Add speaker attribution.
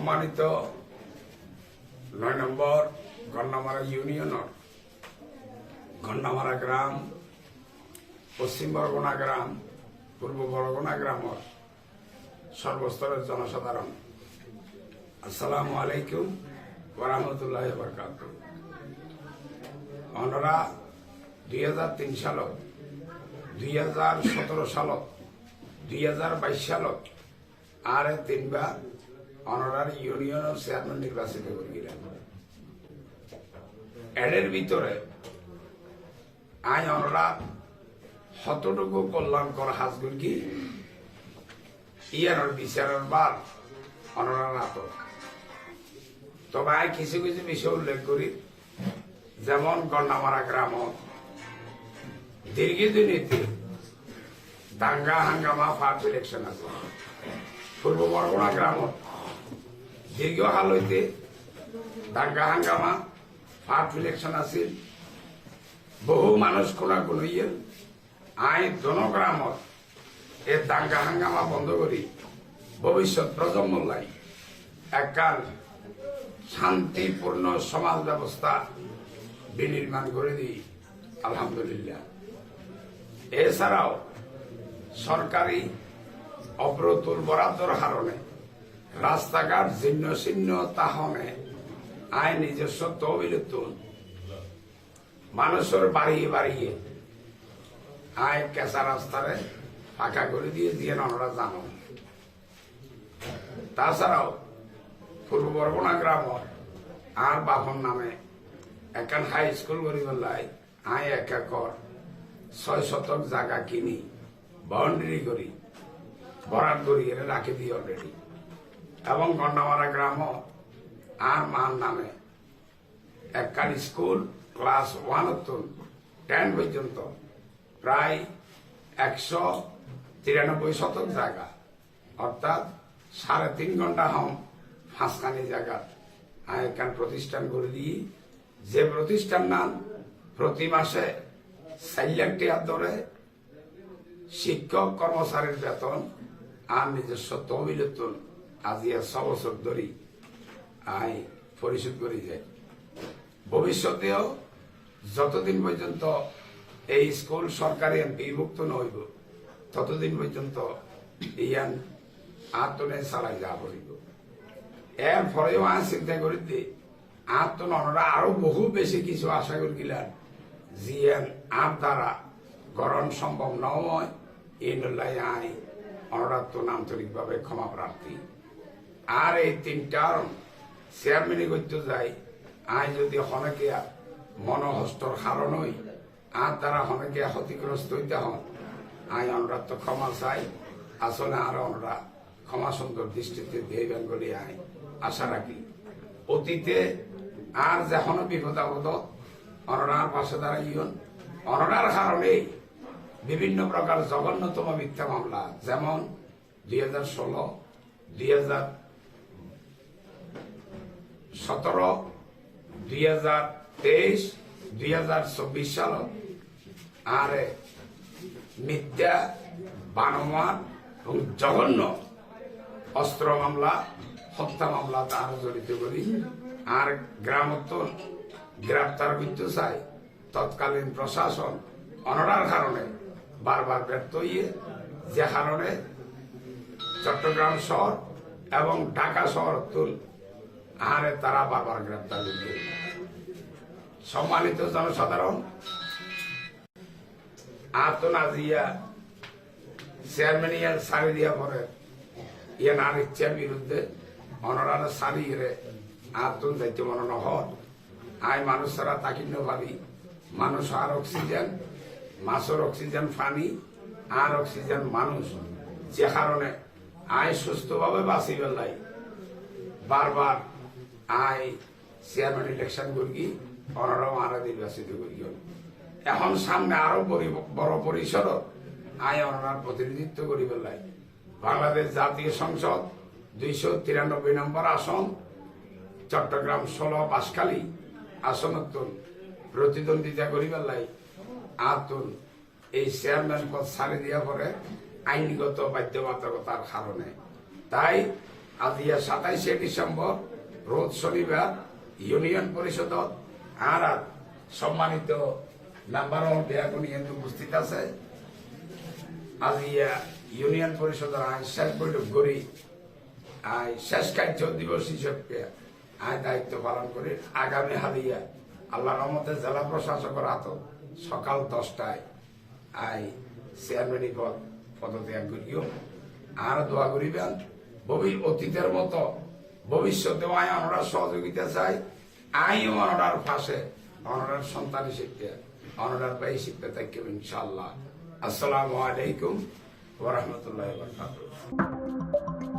Speaker 1: সম্মানিত ৯ নম্বর গন্নামারা ইউনিয়নের গন্নামারা গ্রাম, পশ্চিম বরগুনা গ্রাম, পূর্ব বরগুনা গ্রামের সর্বস্তরের জনসাধারণ, আসসালামু আলাইকুম ওয়া রাহমাতুল্লাহি ওয়া বারাকাতুহু। আমরা 2003 সালত, 2017 সালত, 2022 সালত আর তিনবার অনারার ইউনিয়নের চেয়ারম্যান নির্বাচিত করিলেন। এর ভিতরে আই অনরা কতটুকু কল্যাণকর হাজগুর কি ইয়ানোর বিচারের বার অনরা নাটক। তবে আই কিছু কিছু বিষয় উল্লেখ করি, যেমন গন্নামারা গ্রাম দীর্ঘদিনীতে দাঙ্গা হাঙ্গামা ফার্ট ইলেকশন আছে। পূর্ব বরগুনা গ্রাম দীর্ঘকাল হইতে দাঙ্গা হাঙ্গামা ফার্ট ইলেকশন আছে। বহু মানুষ কোনা কোনো আই জনগ্রামত এই দাঙ্গা হাঙ্গামা বন্ধ করি ভবিষ্যৎ প্রজন্ম লাই একখান শান্তিপূর্ণ সমাজ ব্যবস্থা বিনির্মাণ করে দিই আলহামদুলিল্লাহ। এছাড়াও সরকারি অপ্রতুল বরাদ্দর হারণে রাস্তাঘাট জীর্ণ শীর্ণ তাহনে আয় নিজস্ব তহবিল মানুষের বাড়িয়ে বাড়িয়ে আয় কেঁচা রাস্তারে ফাঁকা করে দিয়ে আমরা জানো। তাছাড়াও পূর্ব বরগুনা গ্রাম আর বাহন নামে একখান হাই স্কুল গরিবের আয় 1 একর 6 শতক জায়গা কিনি বাউন্ডারি করি বরাদ করি এর রাখি দিই অলরেডি। এবং গন্নামারা গ্রাম আর মার নামে একখান স্কুল ক্লাস 1 to 10 পর্যন্ত প্রায় 193 শতক জায়গা, অর্থাৎ 3.5 ঘন্টা হম 5খানি জায়গা একখান প্রতিষ্ঠান করে দিই। যে প্রতিষ্ঠান নাম প্রতি মাসে 4 লাখ টাকা ধরে শিক্ষক কর্মচারীর বেতন আর নিজস্ব তহবিল আজিয়া 6 বছর ধরে আয় পরিশোধ করে যায়। ভবিষ্যতেও যতদিন পর্যন্ত এই স্কুল সরকারি এমপিভুক্ত নইব ততদিন পর্যন্ত ইয়ান আত্মনে চালাই যা পড়িব। এর ফলেও আয় চিন্তা করি দি আত্মনরা আরো বহু বেশি কিছু আশা করি গেলেন জিয়ান আর দ্বারা গ্রহণ সম্ভব নয়। এই নলাই আই অনরাত্ম আন্তরিকভাবে ক্ষমা প্রার্থী। আর এই 3টার চেয়ারম্যানই করতে যাই আই যদি হনেকে মনোহস্তর কারণ হই আর দ্বারা হনেকে ক্ষতিগ্রস্ত হইতে হন আই অনরাত্ম ক্ষমা চাই। আসলে আর অনরা ক্ষমা সুন্দর দৃষ্টিতে দেবেন বলে আই আশা রাখি। অতীতে আর যখন বিপদ আপদ অনরার পাশে দাঁড়াইন। অনরার কারণে বিভিন্ন প্রকার জঘন্যতম মিথ্যা মামলা, যেমন 2016, 2017, 2023, 2024 সাল আর মিথ্যা বানোয়ার এবং জঘন্য অস্ত্র মামলা, হত্যা মামলা তার জড়িত করি আর গ্রামোত্তর গ্রেপ্তার করতে চাই। তৎকালীন প্রশাসন অনরার কারণে বারবার ব্যর্থ হইয়ে, যে কারণে চট্টগ্রাম শহর এবং ঢাকা শহর আহারে তারা বারবার গ্রেপ্তার হইয়ে। সম্মানিত জনসাধারণ, আতনাজিয়া চেয়ারম্যান ইয়ার সারি দিয়া পরে ইয়ান আর ইচ্ছার বিরুদ্ধে অনরার সারি রে আতন দায়িত্ব মনে নহর আয় মানুষ ছাড়া তাকিন্ন ভাবি মানুষ আর অক্সিজেন, মাছের অক্সিজেন পানি আর অক্সিজেন মানুষ, যে কারণে আয় সুস্থভাবে বাঁচি বেলাই বারবার আয় চেয়ারম্যান ইলেকশন করি অনরাও আর নির্বাচিত করি। এখন সামনে আরো বড় পরিসর আয় অনরার প্রতিনিধিত্ব করি বেলাই বাংলাদেশ জাতীয় সংসদ 293 নম্বর আসন, চট্টগ্রাম 16 বাঁশখালী আসনত প্রতিদ্বন্দ্বিতা করি বেলাই আতুন এই চেয়ারম্যান পদ ছাড়ি দিয়া পরে আইনগত বাধ্যবাধকতার কারণে। তাই আজিয়া 27 ডিসেম্বর রোজ শনিবার ইউনিয়ন পরিষদ আর সম্মানিত নাম্বার ওয়ান বেয়াগুনি হিন্দু উপস্থিত আছে। আজিয়া ইউনিয়ন পরিষদের আইন শেষ বৈঠক করি শেষ কার্য দিবস হিসেবে দায়িত্ব পালন করি। আগামী হালিয়া আল্লাহ রহমতে জেলা প্রশাসকের হাত সকাল 10টায় চেয়ারম্যানি পদত্যাগ করিও আর দোয়া করিবেন অতীতের মতো ভবিষ্যতে আমরা সহযোগিতা চাই। আইও অনরার পাশে অনরার সন্তান শিখতে অনরার ভাই শিখতে থাকবে ইনশাআল্লাহ। আসসালামু আলাইকুম ওয়া রাহমাতুল্লাহি ওয়া বারাকাতুহু।